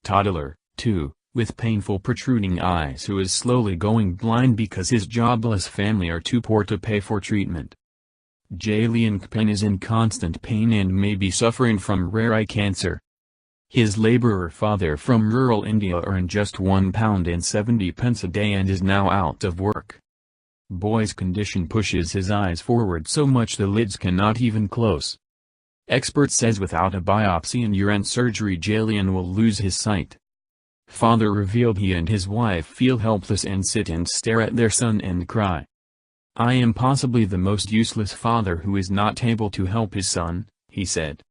Toddler, 2, with painful protruding eyes who is slowly going blind because his jobless family are too poor to pay for treatment. Jailian Kaipeng is in constant pain and may be suffering from rare eye cancer. His laborer father from rural India earned just £1.70 a day and is now out of work. Boy's condition pushes his eyes forward so much the lids cannot even close. Expert says without a biopsy and urent surgery Jailian will lose his sight. Father revealed he and his wife feel helpless and sit and stare at their son and cry. "I am possibly the most useless father who is not able to help his son," he said.